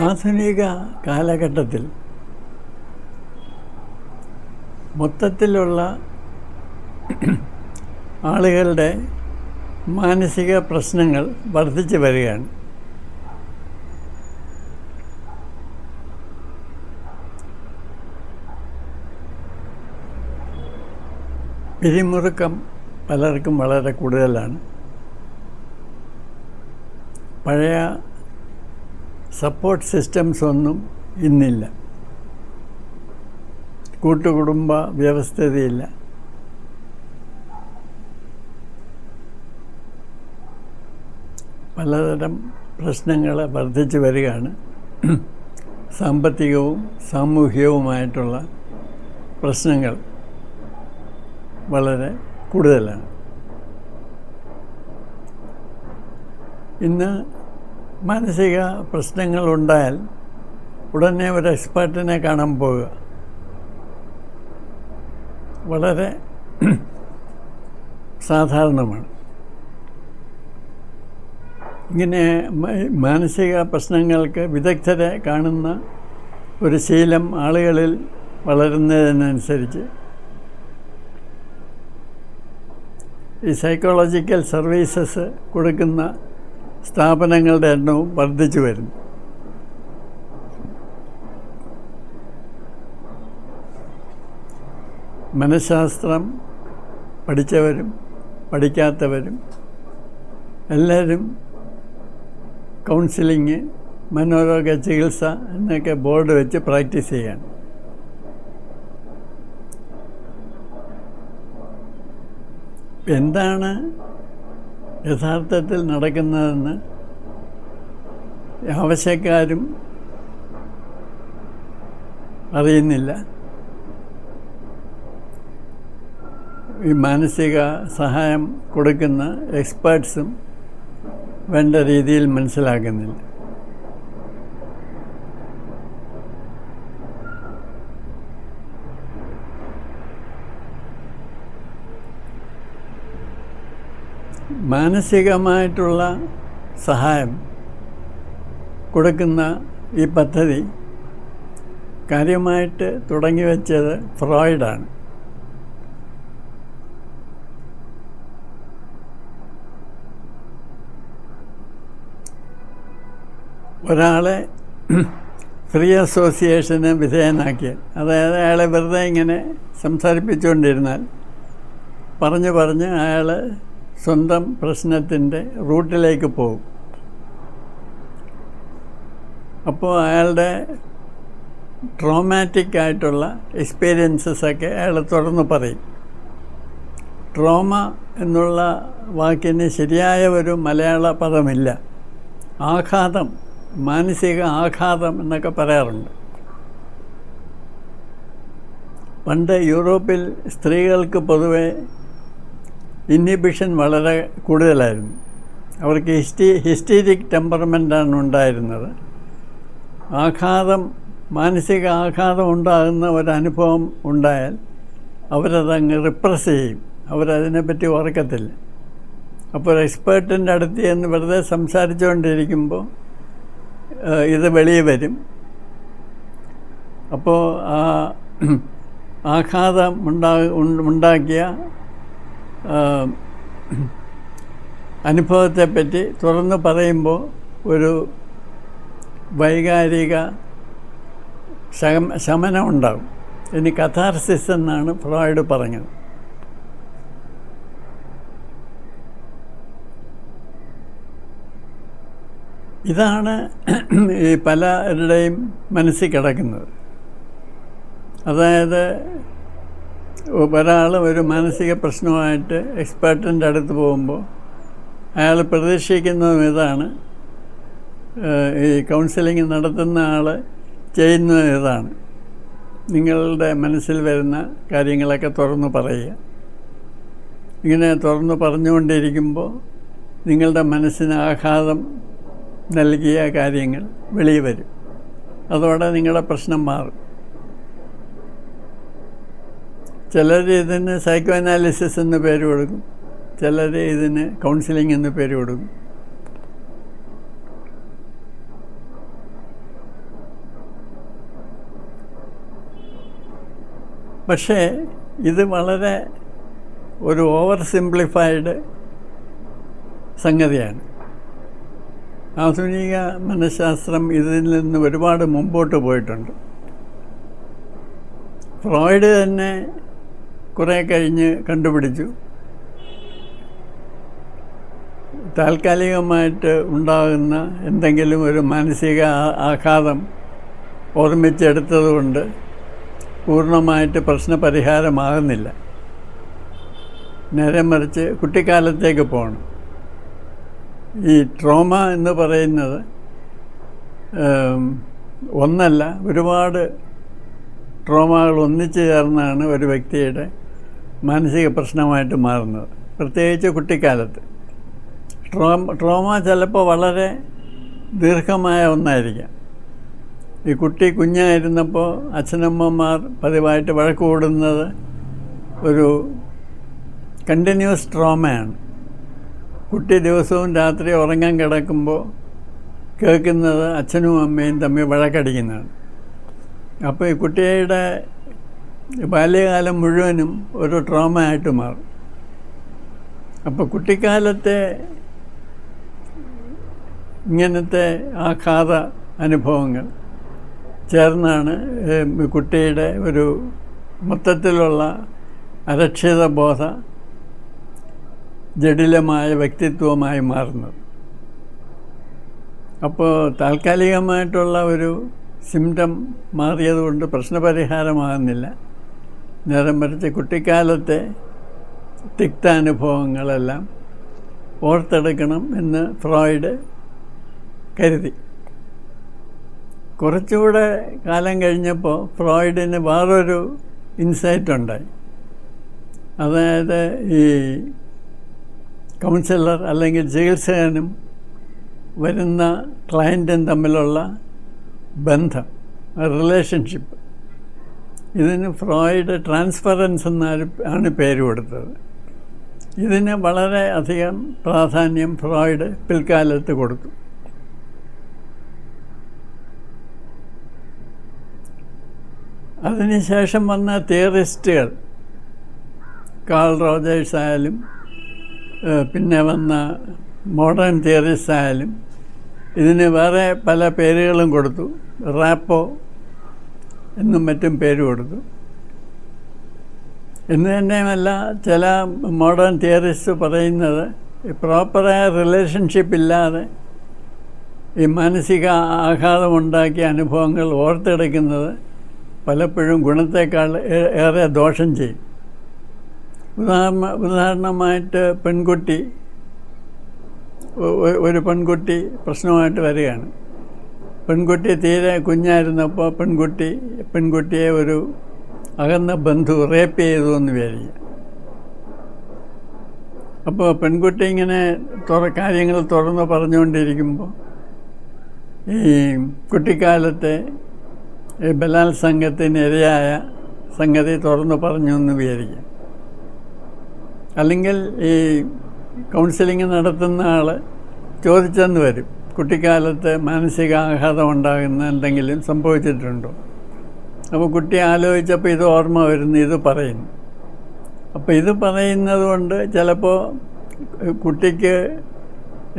ആധുനിക കാലഘട്ടത്തിൽ മൊത്തത്തിലുള്ള ആളുകളുടെ മാനസിക പ്രശ്നങ്ങൾ വർദ്ധിച്ചു വരികയാണ്. പിരിമുറുക്കം പലർക്കും വളരെ കൂടുതലാണ്. പഴയ സപ്പോർട്ട് സിസ്റ്റംസ് ഒന്നും ഇന്നില്ല. കൂട്ടുകുടുംബ വ്യവസ്ഥിതിയില്ല. പലതരം പ്രശ്നങ്ങൾ വർദ്ധിച്ചു വരികയാണ്. സാമ്പത്തികവും സാമൂഹികവുമായിട്ടുള്ള പ്രശ്നങ്ങൾ വളരെ കൂടുതലാണ്. ഇന്ന് മാനസിക പ്രശ്നങ്ങളുണ്ടായാൽ ഉടനെ ഒരു എക്സ്പേർട്ടിനെ കാണാൻ പോവുക വളരെ സാധാരണമാണ്. ഇങ്ങനെ മാനസിക പ്രശ്നങ്ങൾക്ക് വിദഗ്ധരെ കാണുന്ന ഒരു ശീലം ആളുകളിൽ വളരുന്നതിനനുസരിച്ച് ഈ സൈക്കോളജിക്കൽ സർവീസസ് കൊടുക്കുന്ന സ്ഥാപനങ്ങളുടെ എണ്ണവും വർദ്ധിച്ചു വരുന്നു. മനഃശാസ്ത്രം പഠിച്ചവരും പഠിക്കാത്തവരും എല്ലാവരും കൗൺസിലിങ്, മനോരോഗ ചികിത്സ എന്നൊക്കെ ബോർഡ് വെച്ച് പ്രാക്ടീസ് ചെയ്യാണ്. എന്താണ് യഥാർത്ഥത്തിൽ നടക്കുന്നതെന്ന് ആവശ്യക്കാരും അറിയുന്നില്ല. ഈ മാനസിക സഹായം കൊടുക്കുന്ന എക്സ്പേർട്സും വേണ്ട രീതിയിൽ മനസ്സിലാക്കുന്നില്ല. മാനസികമായിട്ടുള്ള സഹായം കൊടുക്കുന്ന ഈ പദ്ധതി കാര്യമായിട്ട് തുടങ്ങിവെച്ചത് ഫ്രോയിഡാണ്. ഒരാളെ ഫ്രീ അസോസിയേഷന് വിധേയനാക്കിയാൽ, അതായത് അയാളെ വെറുതെ ഇങ്ങനെ സംസാരിപ്പിച്ചുകൊണ്ടിരുന്നാൽ പറഞ്ഞ് അയാൾ സ്വന്തം പ്രശ്നത്തിൻ്റെ റൂട്ടിലേക്ക് പോകും. അപ്പോൾ അയാളുടെ ട്രോമാറ്റിക് ആയിട്ടുള്ള എക്സ്പീരിയൻസസൊക്കെ അയാൾ തുറന്ന് പറയും. ട്രോമ എന്നുള്ള വാക്കിന് ശരിയായ ഒരു മലയാള പദമില്ല. ആഘാതം, മാനസിക ആഘാതം എന്നൊക്കെ പറയാറുണ്ട്. പണ്ട് യൂറോപ്പിൽ സ്ത്രീകൾക്ക് പൊതുവെ ഇൻഹിബിഷൻ വളരെ കൂടുതലായിരുന്നു. അവർക്ക് ഹിസ്റ്റീരിക് ടെമ്പർമെൻ്റാണ് ഉണ്ടായിരുന്നത്. മാനസിക ആഘാതം ഉണ്ടാകുന്ന ഒരനുഭവം ഉണ്ടായാൽ അവരതങ്ങ് റിപ്രസ് ചെയ്യും. അവരതിനെപ്പറ്റി ഓർക്കത്തില്ല. അപ്പോൾ ഒരു എക്സ്പേർട്ടിൻ്റെ അടുത്ത് ചെന്ന് വെറുതെ സംസാരിച്ചുകൊണ്ടിരിക്കുമ്പോൾ ഇത് വെളിയിൽ വരും. അപ്പോൾ ആ ആഘാതം ഉണ്ടാക്കിയ അനുഭവത്തെപ്പറ്റി തുറന്ന് പറയുമ്പോൾ ഒരു വൈകാരിക ശമനം ഉണ്ടാകും. ഇനി കഥാർസിസ് എന്നാണ് ഫ്രോയിഡ് പറഞ്ഞത്. ഇതാണ് ഈ പലരുടെയും മനസ്സിൽ കിടക്കുന്നത്. അതായത് ഒരാൾ ഒരു മാനസിക പ്രശ്നമായിട്ട് എക്സ്പേർട്ടിൻ്റെ അടുത്ത് പോകുമ്പോൾ അയാൾ പ്രതീക്ഷിക്കുന്നതും ഇതാണ്, ഈ കൗൺസിലിംഗ് നടത്തുന്ന ആൾ ചെയ്യുന്നത് ഇതാണ്: നിങ്ങളുടെ മനസ്സിൽ വരുന്ന കാര്യങ്ങളൊക്കെ തുറന്ന് പറയുക. ഇങ്ങനെ തുറന്ന് പറഞ്ഞുകൊണ്ടിരിക്കുമ്പോൾ നിങ്ങളുടെ മനസ്സിന് ആഘാതം നൽകിയ കാര്യങ്ങൾ വെളിയിൽ വരും. അതോടെ നിങ്ങളുടെ പ്രശ്നം മാറും. ചിലർ ഇതിന് സൈക്കോ അനാലിസിസ് എന്ന് പേര് കൊടുക്കും, ചിലർ ഇതിന് കൗൺസിലിംഗ് എന്ന് പേര് കൊടുക്കും. പക്ഷേ ഇത് വളരെ ഒരു ഓവർ സിംപ്ലിഫൈഡ് സംഗതിയാണ്. ആധുനിക മനഃശാസ്ത്രം ഇതിൽ നിന്ന് ഒരുപാട് മുമ്പോട്ട് പോയിട്ടുണ്ട്. ഫ്രോയിഡ് തന്നെ കുറേ കഴിഞ്ഞ് കണ്ടുപിടിച്ചു താൽക്കാലികമായിട്ട് ഉണ്ടാകുന്ന എന്തെങ്കിലും ഒരു മാനസിക ആഘാതം ഓർമ്മിച്ചെടുത്തതുകൊണ്ട് പൂർണ്ണമായിട്ട് പ്രശ്നപരിഹാരമാകുന്നില്ല. നേരെ മറിച്ച് കുട്ടിക്കാലത്തേക്ക് പോകണം. ഈ ട്രോമ എന്ന് പറയുന്നത് ഒന്നല്ല, ഒരുപാട് ട്രോമകൾ ഒന്നിച്ചു ചേർന്നാണ് ഒരു വ്യക്തിയുടെ മാനസിക പ്രശ്നമായിട്ട് മാറുന്നത്, പ്രത്യേകിച്ച് കുട്ടിക്കാലത്ത്. ട്രോമ ചിലപ്പോൾ വളരെ ദീർഘമായ ഒന്നായിരിക്കാം. ഈ കുട്ടി കുഞ്ഞായിരുന്നപ്പോൾ അച്ഛനമ്മമാർ പതിവായിട്ട് വഴക്ക് കൂടുന്നത് ഒരു കണ്ടിന്യൂസ് ട്രോമയാണ്. കുട്ടി ദിവസവും രാത്രി ഉറങ്ങാൻ കിടക്കുമ്പോൾ കേൾക്കുന്നത് അച്ഛനും അമ്മയും തമ്മിൽ വഴക്കടിക്കുന്നതാണ്. അപ്പോൾ ഈ കുട്ടിയുടെ ബാല്യകാലം മുഴുവനും ഒരു ട്രോമ ആയിട്ട് മാറും. അപ്പോൾ കുട്ടിക്കാലത്തെ ഇങ്ങനത്തെ ആഘാത അനുഭവങ്ങൾ ചേർന്നാണ് കുട്ടിയുടെ ഒരു മൊത്തത്തിലുള്ള അരക്ഷിതബോധ ജടിലമായ വ്യക്തിത്വമായി മാറുന്നത്. അപ്പോൾ താൽക്കാലികമായിട്ടുള്ള ഒരു സിംറ്റം മാറിയതുകൊണ്ട് പ്രശ്നപരിഹാരമാകുന്നില്ല. നേരെ മറിച്ച് കുട്ടിക്കാലത്തെ തിക്താനുഭവങ്ങളെല്ലാം ഓർത്തെടുക്കണം എന്ന് ഫ്രോയിഡ് കരുതി. കുറച്ചുകൂടെ കാലം കഴിഞ്ഞപ്പോൾ ഫ്രോയിഡിന് വേറൊരു ഇൻസൈറ്റ് ഉണ്ടായി. അതായത് ഈ കൗൺസിലർ അല്ലെങ്കിൽ ചികിത്സകനും വരുന്ന ക്ലയൻറ്റും തമ്മിലുള്ള ബന്ധം, റിലേഷൻഷിപ്പ്, ഇതിന് ഫ്രോയിഡ് ട്രാൻസ്ഫറൻസ് എന്നാണ് പേര് കൊടുത്തത്. ഇതിന് വളരെ അധികം പ്രാധാന്യം ഫ്രോയിഡ് പിൽക്കാലത്ത് കൊടുത്തു. അതിനുശേഷം വന്ന തിയറിസ്റ്റുകൾ, കാൾ റോജേഴ്സ് ആയാലും പിന്നെ വന്ന മോഡേൺ തിയറിസ്റ്റ് ആയാലും ഇതിന് വേറെ പല പേരുകളും കൊടുത്തു. റാപ്പോ എന്നും മറ്റും പേര് കൊടുത്തു. എന്ന് തന്നെയുമല്ല, ചില മോഡേൺ തിയറിസ്റ്റ് പറയുന്നത് പ്രോപ്പറായ റിലേഷൻഷിപ്പ് ഇല്ലാതെ ഈ മാനസിക ആഘാതമുണ്ടാക്കിയ അനുഭവങ്ങൾ ഓർത്തെടുക്കുന്നത് പലപ്പോഴും ഗുണത്തേക്കാൾ ഏറെ ദോഷം ചെയ്യും. ഉദാഹരണമായിട്ട് ഒരു പെൺകുട്ടി പ്രശ്നമായിട്ട് വരികയാണ്. പെൺകുട്ടി തീരെ കുഞ്ഞായിരുന്നപ്പോൾ പെൺകുട്ടിയെ ഒരു അകന്ന ബന്ധു റേപ്പ് ചെയ്തു എന്ന് വിചാരിക്കുക. അപ്പോൾ പെൺകുട്ടി ഇങ്ങനെ കാര്യങ്ങൾ തുറന്ന് പറഞ്ഞുകൊണ്ടിരിക്കുമ്പോൾ ഈ കുട്ടിക്കാലത്തെ ബലാത്സംഗത്തിന് ഇരയായ സംഗതി തുറന്ന് പറഞ്ഞു എന്ന് വിചാരിക്കുക. അല്ലെങ്കിൽ ഈ കൗൺസിലിംഗ് നടത്തുന്ന ആൾ ചോദിച്ചെന്ന് വരും, കുട്ടിക്കാലത്ത് മാനസികാഘാതം ഉണ്ടാകുന്ന എന്തെങ്കിലും സംഭവിച്ചിട്ടുണ്ടോ? അപ്പോൾ കുട്ടി ആലോചിച്ചപ്പോൾ ഇത് ഓർമ്മ വരുന്നു, ഇത് പറയുന്നു. അപ്പോൾ ഇത് പറയുന്നത് കൊണ്ട് ചിലപ്പോൾ കുട്ടിക്ക്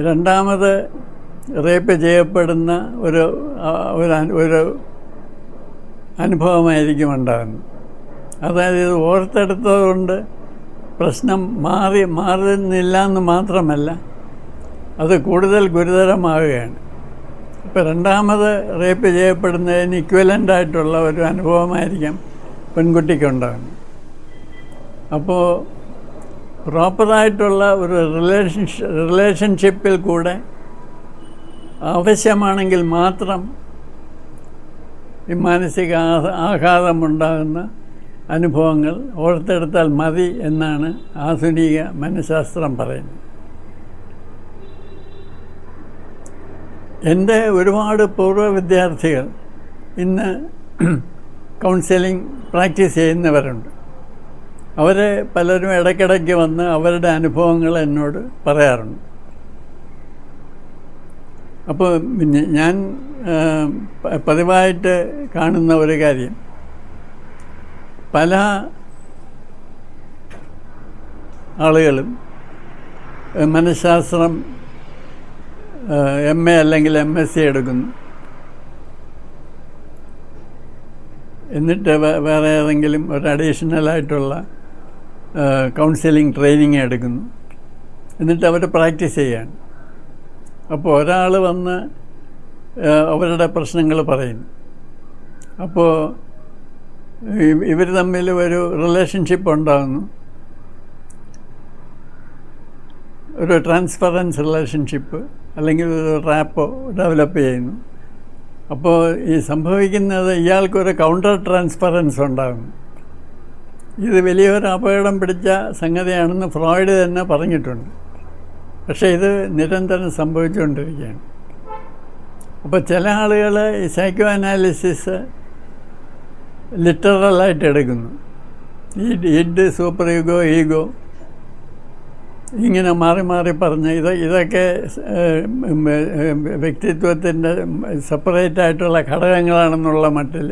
രണ്ടാമത് റേപ്പ് ചെയ്യപ്പെടുന്ന ഒരു അനുഭവമായിരിക്കും ഉണ്ടാകുന്നത്. അതായത് ഇത് ഓർത്തെടുത്തതുകൊണ്ട് പ്രശ്നം മാറുന്നില്ല എന്ന് മാത്രമല്ല, അത് കൂടുതൽ ഗുരുതരമാവുകയാണ്. ഇപ്പോൾ രണ്ടാമത് റേപ്പ് ചെയ്യപ്പെടുന്നതിന് ഇക്വലൻ്റായിട്ടുള്ള ഒരു അനുഭവമായിരിക്കാം പെൺകുട്ടിക്കുണ്ടാകുന്നത്. അപ്പോൾ പ്രോപ്പറായിട്ടുള്ള ഒരു റിലേഷൻഷിപ്പിൽ കൂടെ ആവശ്യമാണെങ്കിൽ മാത്രം ഈ മാനസിക ആഘാതമുണ്ടാകുന്ന അനുഭവങ്ങൾ ഓർത്തെടുത്താൽ മതി എന്നാണ് ആധുനിക മനഃശാസ്ത്രം പറയുന്നത്. എൻ്റെ ഒരുപാട് പൂർവ്വ വിദ്യാർത്ഥികൾ ഇന്ന് കൗൺസിലിംഗ് പ്രാക്ടീസ് ചെയ്യുന്നവരുണ്ട്. അവർ പലരും ഇടയ്ക്കിടയ്ക്ക് വന്ന് അവരുടെ അനുഭവങ്ങൾ എന്നോട് പറയാറുണ്ട്. അപ്പോൾ ഞാൻ പതിവായിട്ട് കാണുന്ന ഒരു കാര്യം, പല ആളുകളും മനഃശാസ്ത്രം MA അല്ലെങ്കിൽ MSc എടുക്കുന്നു, എന്നിട്ട് വേറെ ഏതെങ്കിലും ഒരു അഡീഷണലായിട്ടുള്ള കൗൺസിലിംഗ് ട്രെയിനിങ് എടുക്കുന്നു, എന്നിട്ട് അവർ പ്രാക്ടീസ് ചെയ്യാണ്. അപ്പോൾ ഒരാൾ വന്ന് അവരുടെ പ്രശ്നങ്ങൾ പറയുന്നു. അപ്പോൾ ഇവർ തമ്മിൽ ഒരു റിലേഷൻഷിപ്പ് ഉണ്ടാകുന്നു, ഒരു ട്രാൻസ്പെറൻസ് റിലേഷൻഷിപ്പ് അല്ലെങ്കിൽ ഒരു റാപ്പോ ഡെവലപ്പ് ചെയ്യുന്നു. അപ്പോൾ ഈ സംഭവിക്കുന്നത് ഇയാൾക്കൊരു കൗണ്ടർ ട്രാൻസ്പെറൻസ് ഉണ്ടാകുന്നു. ഇത് വലിയൊരു അപകടം പിടിച്ച സംഗതിയാണെന്ന് ഫ്രോയിഡ് തന്നെ പറഞ്ഞിട്ടുണ്ട്. പക്ഷേ ഇത് നിരന്തരം സംഭവിച്ചുകൊണ്ടിരിക്കുകയാണ്. അപ്പോൾ ചില ആളുകൾ ഈ സൈക്കോ അനാലിസിസ് ലിറ്ററലായിട്ട് എടുക്കുന്നു. ഇഡ്, സൂപ്പർ ഈഗോ, ഈഗോ ഇങ്ങനെ മാറി മാറി പറഞ്ഞ് ഇതൊക്കെ വ്യക്തിത്വത്തിൻ്റെ സെപ്പറേറ്റ് ആയിട്ടുള്ള ഘടകങ്ങളാണെന്നുള്ള മട്ടിൽ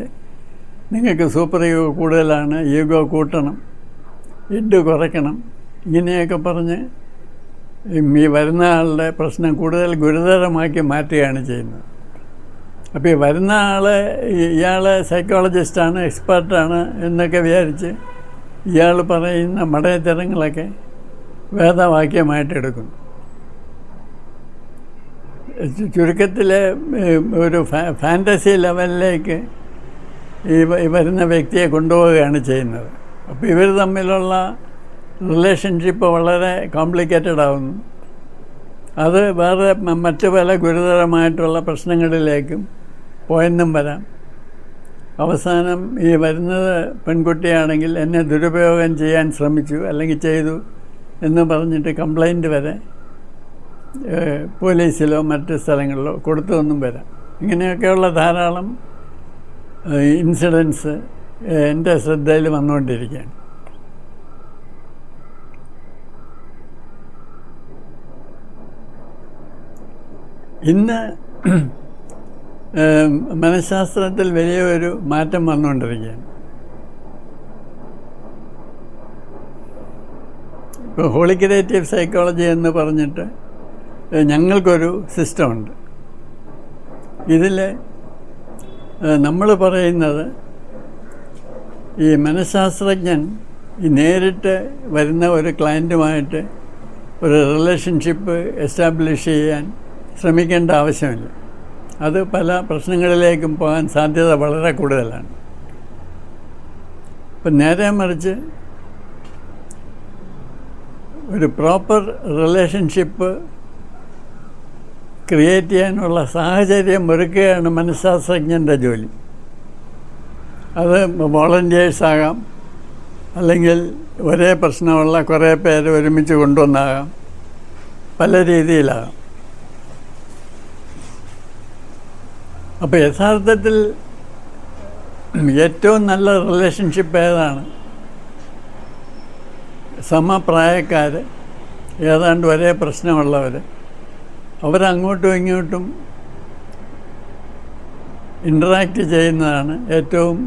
നിങ്ങൾക്ക് സൂപ്പർ ഈഗോ കൂടുതലാണ്, ഈഗോ കൂട്ടണം, ഇഡ് കുറയ്ക്കണം, ഇങ്ങനെയൊക്കെ പറഞ്ഞ് ഈ വരുന്ന ആളുടെ പ്രശ്നം കൂടുതൽ ഗുരുതരമാക്കി മാറ്റുകയാണ് ചെയ്യുന്നത്. അപ്പോൾ ഈ വരുന്ന ആൾ ഇയാൾ സൈക്കോളജിസ്റ്റാണ്, എക്സ്പേർട്ടാണ് എന്നൊക്കെ വിചാരിച്ച് ഇയാൾ പറയുന്ന മടയത്തരങ്ങളൊക്കെ വേദവാക്യമായിട്ടെടുക്കുന്നു. ചുരുക്കത്തിൽ ഒരു ഫാൻറ്റസി ലെവലിലേക്ക് ഈ വരുന്ന വ്യക്തിയെ കൊണ്ടുപോവുകയാണ് ചെയ്യുന്നത്. അപ്പോൾ ഇവർ തമ്മിലുള്ള റിലേഷൻഷിപ്പ് വളരെ കോംപ്ലിക്കേറ്റഡ് ആവുന്നു. അത് വേറെ മറ്റു പല ഗുരുതരമായിട്ടുള്ള പ്രശ്നങ്ങളിലേക്കും പോയെന്നും വരാം. അവസാനം ഈ വരുന്നത് പെൺകുട്ടിയാണെങ്കിൽ എന്നെ ദുരുപയോഗം ചെയ്യാൻ ശ്രമിച്ചു അല്ലെങ്കിൽ ചെയ്തു എന്ന് പറഞ്ഞിട്ട് കംപ്ലൈൻറ്റ് വരെ പോലീസിലോ മറ്റ് സ്ഥലങ്ങളിലോ കൊടുത്തുവെന്നും വരാം. ഇങ്ങനെയൊക്കെയുള്ള ധാരാളം ഇൻസിഡൻസ് എൻ്റെ ശ്രദ്ധയിൽ വന്നുകൊണ്ടിരിക്കുകയാണ്. ഇന്ന് മനഃശാസ്ത്രത്തിൽ വലിയൊരു മാറ്റം വന്നുകൊണ്ടിരിക്കുകയാണ്. ഇപ്പോൾ ഹോളിക്രിയേറ്റീവ് സൈക്കോളജി എന്ന് പറഞ്ഞിട്ട് ഞങ്ങൾക്കൊരു സിസ്റ്റമുണ്ട്. ഇതിൽ നമ്മൾ പറയുന്നത് ഈ മനഃശാസ്ത്രജ്ഞൻ ഈ നേരിട്ട് വരുന്ന ഒരു ക്ലയൻറ്റുമായിട്ട് ഒരു റിലേഷൻഷിപ്പ് എസ്റ്റാബ്ലിഷ് ചെയ്യാൻ ശ്രമിക്കേണ്ട ആവശ്യമില്ല. അത് പല പ്രശ്നങ്ങളിലേക്കും പോകാൻ സാധ്യത വളരെ കൂടുതലാണ്. ഇപ്പം നേരെ മറിച്ച് ഒരു പ്രോപ്പർ റിലേഷൻഷിപ്പ് ക്രിയേറ്റ് ചെയ്യാനുള്ള സാഹചര്യം ഒരുക്കുകയാണ് മനഃശാസ്ത്രജ്ഞൻ്റെ ജോലി. അത് വോളണ്ടിയേഴ്സാകാം, അല്ലെങ്കിൽ ഒരേ പ്രശ്നമുള്ള കുറേ പേര് ഒരുമിച്ച് കൊണ്ടുവന്നാകാം, പല രീതിയിലാകാം. അപ്പോൾ യഥാർത്ഥത്തിൽ ഏറ്റവും നല്ല റിലേഷൻഷിപ്പ് ഏതാണ്? സമപ്രായക്കാർ, ഏതാണ്ട് ഒരേ പ്രശ്നമുള്ളവർ, അവരങ്ങോട്ടും ഇങ്ങോട്ടും ഇൻറ്ററാക്റ്റ് ചെയ്യുന്നതാണ് ഏറ്റവും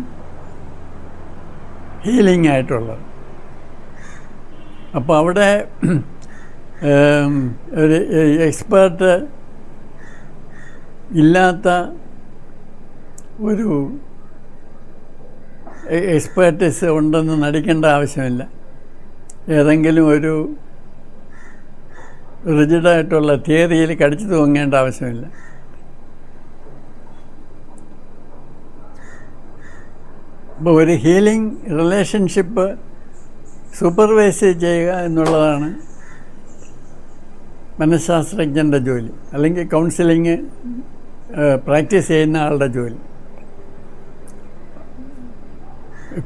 ഹീലിംഗ് ആയിട്ടുള്ളത്. അപ്പോൾ അവിടെ ഒരു എക്സ്പേർട്ട് ഇല്ലാത്ത ഒരു എക്സ്പേർട്ടീസ് ഉണ്ടെന്ന് നടിക്കേണ്ട ആവശ്യമില്ല. ഏതെങ്കിലും ഒരു റിജിഡായിട്ടുള്ള തിയറിയിൽ കടിച്ചു തൂങ്ങേണ്ട ആവശ്യമില്ല. അപ്പോൾ ഒരു ഹീലിംഗ് റിലേഷൻഷിപ്പ് സൂപ്പർവൈസ് ചെയ്യുക എന്നുള്ളതാണ് മനഃശാസ്ത്രജ്ഞൻ്റെ ജോലി, അല്ലെങ്കിൽ കൗൺസിലിംഗ് പ്രാക്ടീസ് ചെയ്യുന്ന ആളുടെ ജോലി.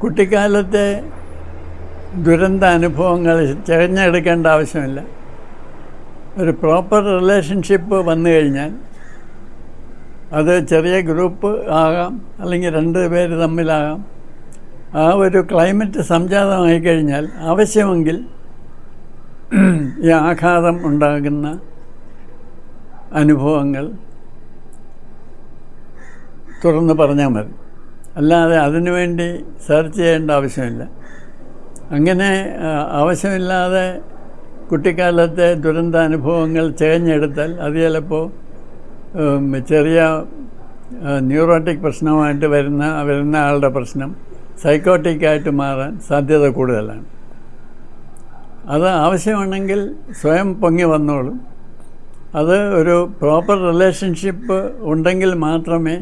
കുട്ടിക്കാലത്തെ ദുരന്ത അനുഭവങ്ങൾ തിരഞ്ഞെടുക്കേണ്ട ആവശ്യമില്ല. ഒരു പ്രോപ്പർ റിലേഷൻഷിപ്പ് വന്നു കഴിഞ്ഞാൽ അത് ചെറിയ ഗ്രൂപ്പ് ആകാം, അല്ലെങ്കിൽ 2 പേര് തമ്മിലാകാം. ആ ഒരു ക്ലൈമറ്റ് സംജാതമായി കഴിഞ്ഞാൽ ആവശ്യമെങ്കിൽ ഈ ആഘാതം ഉണ്ടാകുന്ന അനുഭവങ്ങൾ തുറന്ന് പറഞ്ഞാൽ മതി. അല്ലാതെ അതിനുവേണ്ടി സെർച്ച് ചെയ്യേണ്ട ആവശ്യമില്ല. അങ്ങനെ ആവശ്യമില്ലാതെ കുട്ടിക്കാലത്തെ ദുരന്താനുഭവങ്ങൾ തിരഞ്ഞെടുത്താൽ അത് ചിലപ്പോൾ ചെറിയ ന്യൂറോട്ടിക് പ്രശ്നമായിട്ട് വരുന്ന ആളുടെ പ്രശ്നം സൈക്കോട്ടിക്കായിട്ട് മാറാൻ സാധ്യത കൂടുതലാണ്. അത് ആവശ്യമാണെങ്കിൽ സ്വയം പൊങ്ങി വന്നോളും. അത് ഒരു പ്രോപ്പർ റിലേഷൻഷിപ്പ് ഉണ്ടെങ്കിൽ മാത്രമേ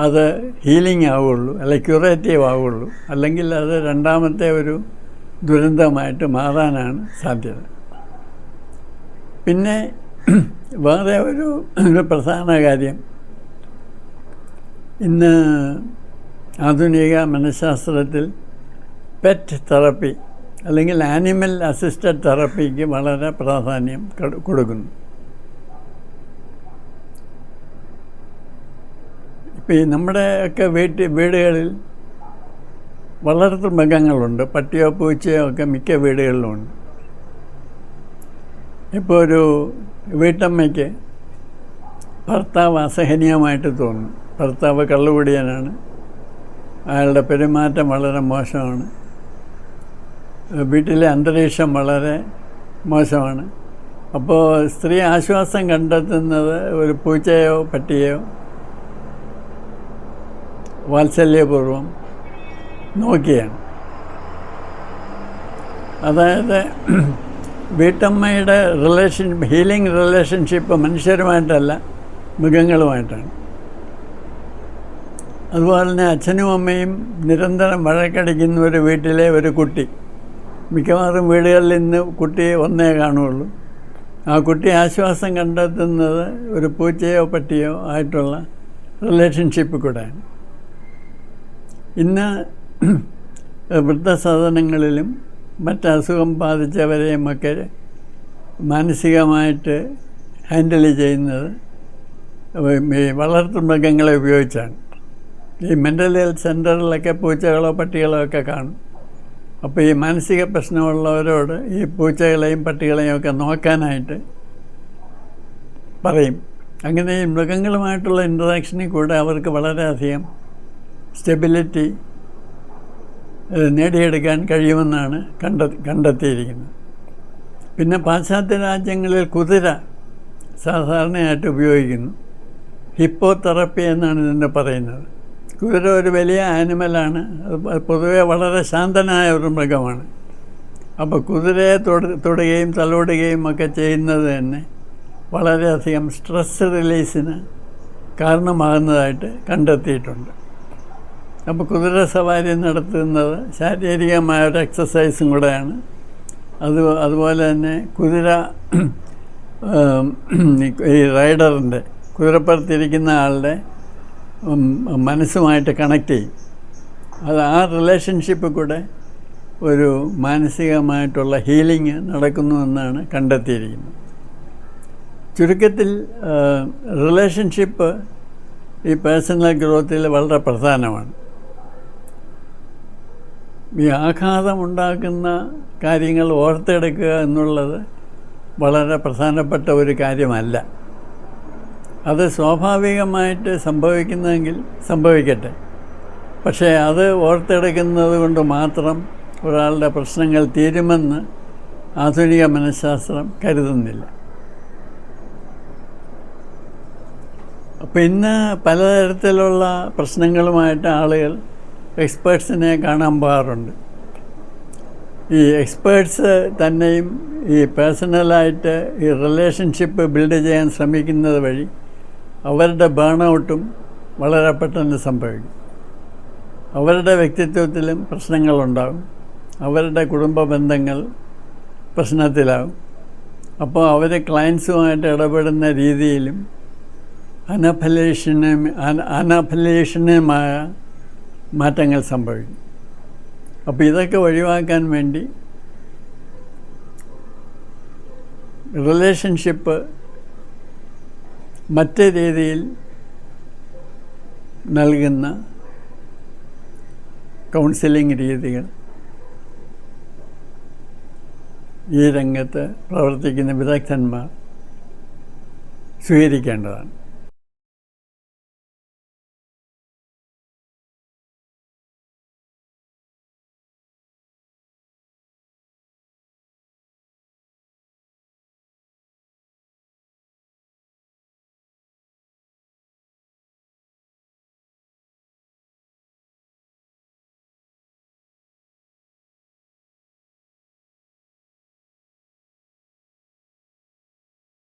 അത് ഹീലിംഗ് ആവുകയുള്ളൂ, അല്ലെങ്കിൽ ക്യൂറേറ്റീവ് ആവുകയുള്ളൂ. അല്ലെങ്കിൽ അത് രണ്ടാമത്തെ ഒരു ദുരന്തമായിട്ട് മാറാനാണ് സാധ്യത. പിന്നെ വേറെ ഒരു പ്രധാന കാര്യം, ഇന്ന് ആധുനിക മനഃശാസ്ത്രത്തിൽ പെറ്റ് തെറപ്പി അല്ലെങ്കിൽ ആനിമൽ അസിസ്റ്റഡ് തെറപ്പിക്ക് വളരെ പ്രാധാന്യം കൊടുക്കുന്നു. ഇപ്പോൾ ഈ നമ്മുടെയൊക്കെ വീടുകളിൽ വളർത്തു മൃഗങ്ങളുണ്ട്. പട്ടിയോ പൂച്ചയോ ഒക്കെ മിക്ക വീടുകളിലുമുണ്ട്. ഇപ്പോൾ ഒരു വീട്ടമ്മയ്ക്ക് ഭർത്താവ് അസഹനീയമായിട്ട് തോന്നും. ഭർത്താവ് കള്ളുകുടിയനാണ്, അയാളുടെ പെരുമാറ്റം വളരെ മോശമാണ്, വീട്ടിലെ അന്തരീക്ഷം വളരെ മോശമാണ്. അപ്പോൾ സ്ത്രീ ആശ്വാസം കണ്ടെത്തുന്നത് ഒരു പൂച്ചയോ പട്ടിയോ വാത്സല്യപൂർവ്വം നോക്കിയാണ്. അതായത് വീട്ടമ്മയുടെ ഹീലിംഗ് റിലേഷൻഷിപ്പ് മനുഷ്യരുമായിട്ടല്ല, മൃഗങ്ങളുമായിട്ടാണ്. അതുപോലെ തന്നെ അച്ഛനും അമ്മയും നിരന്തരം വഴക്കടിക്കുന്ന ഒരു വീട്ടിലെ ഒരു കുട്ടി, മിക്കവാറും വീടുകളിൽ ഇന്ന് കുട്ടി ഒന്നേ കാണുകയുള്ളൂ. ആ കുട്ടി ആശ്വാസം കണ്ടെത്തുന്നത് ഒരു പൂച്ചയോ പട്ടിയോ ആയിട്ടുള്ള റിലേഷൻഷിപ്പ് കൂടെയാണ്. ഇന്ന് വൃദ്ധസദനങ്ങളിലും മറ്റസുഖം ബാധിച്ചവരെയുമൊക്കെ മാനസികമായിട്ട് ഹാൻഡിൽ ചെയ്യുന്നത് വളർത്തു മൃഗങ്ങളെ ഉപയോഗിച്ചാണ്. ഈ മെൻ്റൽ ഹെൽത്ത് സെൻ്ററിലൊക്കെ പൂച്ചകളോ പട്ടികളോ ഒക്കെ കാണും. അപ്പോൾ ഈ മാനസിക പ്രശ്നമുള്ളവരോട് ഈ പൂച്ചകളെയും പട്ടികളെയും ഒക്കെ നോക്കാനായിട്ട് പറയും. അങ്ങനെ ഈ മൃഗങ്ങളുമായിട്ടുള്ള ഇൻട്രാക്ഷനിൽ കൂടെ അവർക്ക് വളരെയധികം സ്റ്റെബിലിറ്റി നേടിയെടുക്കാൻ കഴിയുമെന്നാണ് കണ്ടെത്തിയിരിക്കുന്നത്. പിന്നെ പാശ്ചാത്യ രാജ്യങ്ങളിൽ കുതിര സാധാരണയായിട്ട് ഉപയോഗിക്കുന്നു. ഹിപ്പോ തെറപ്പി എന്നാണ് ഇതിനെ പറയുന്നത്. കുതിര ഒരു വലിയ ആനിമലാണ്. അത് പൊതുവെ വളരെ ശാന്തനായ ഒരു മൃഗമാണ്. അപ്പോൾ കുതിരയെ തൊടുകയും തലോടുകയും ഒക്കെ ചെയ്യുന്നത് തന്നെ വളരെയധികം സ്ട്രെസ് റിലീസിന് കാരണമാകുന്നതായിട്ട് കണ്ടെത്തിയിട്ടുണ്ട്. അപ്പോൾ കുതിര സവാരി നടത്തുന്നത് ശാരീരികമായ ഒരു എക്സസൈസും കൂടെയാണ്. അതുപോലെ തന്നെ കുതിര ഈ റൈഡറിൻ്റെ കുതിരപ്പുറത്തിരിക്കുന്ന ആളുടെ മനസ്സുമായിട്ട് കണക്ട് ചെയ്യും. അത് ആ റിലേഷൻഷിപ്പ് കൂടെ ഒരു മാനസികമായിട്ടുള്ള ഹീലിംഗ് നടക്കുന്നുവെന്നാണ് കണ്ടെത്തിയിരിക്കുന്നത്. ചുരുക്കത്തിൽ റിലേഷൻഷിപ്പ് ഈ പേഴ്സണൽ ഗ്രോത്തിൽ വളരെ പ്രധാനമാണ്. ഈ ആഘാതമുണ്ടാക്കുന്ന കാര്യങ്ങൾ ഓർത്തെടുക്കുക എന്നുള്ളത് വളരെ പ്രധാനപ്പെട്ട ഒരു കാര്യമല്ല. അത് സ്വാഭാവികമായിട്ട് സംഭവിക്കുന്നതെങ്കിൽ സംഭവിക്കട്ടെ. പക്ഷേ അത് ഓർത്തെടുക്കുന്നത് കൊണ്ട് മാത്രം ഒരാളുടെ പ്രശ്നങ്ങൾ തീരുമെന്ന് ആധുനിക മനഃശാസ്ത്രം കരുതുന്നില്ല. അപ്പോൾ ഇന്ന് പലതരത്തിലുള്ള പ്രശ്നങ്ങളുമായിട്ട് ആളുകൾ എക്സ്പേർട്സിനെ കാണാൻ പോകാറുണ്ട്. ഈ എക്സ്പേർട്സ് തന്നെയും ഈ പേഴ്സണലായിട്ട് ഈ റിലേഷൻഷിപ്പ് ബിൽഡ് ചെയ്യാൻ ശ്രമിക്കുന്നത് വഴി അവരുടെ ബേൺ ഔട്ടും വളരെ പെട്ടെന്ന് സംഭവിക്കും. അവരുടെ വ്യക്തിത്വത്തിലും പ്രശ്നങ്ങളുണ്ടാകും. അവരുടെ കുടുംബ ബന്ധങ്ങൾ പ്രശ്നത്തിലാകും. അപ്പോൾ അവർ ക്ലയൻസുമായിട്ട് ഇടപെടുന്ന രീതിയിലും അനഫിലിയേഷനുമായ മാറ്റങ്ങൾ സംഭവിക്കും. അപ്പോൾ ഇതൊക്കെ ഒഴിവാക്കാൻ വേണ്ടി റിലേഷൻഷിപ്പ് മറ്റ് രീതിയിൽ നൽകുന്ന കൗൺസിലിംഗ് രീതികൾ ഈ രംഗത്ത് പ്രവർത്തിക്കുന്ന വിദഗ്ധന്മാർ സ്വീകരിക്കേണ്ടതാണ്.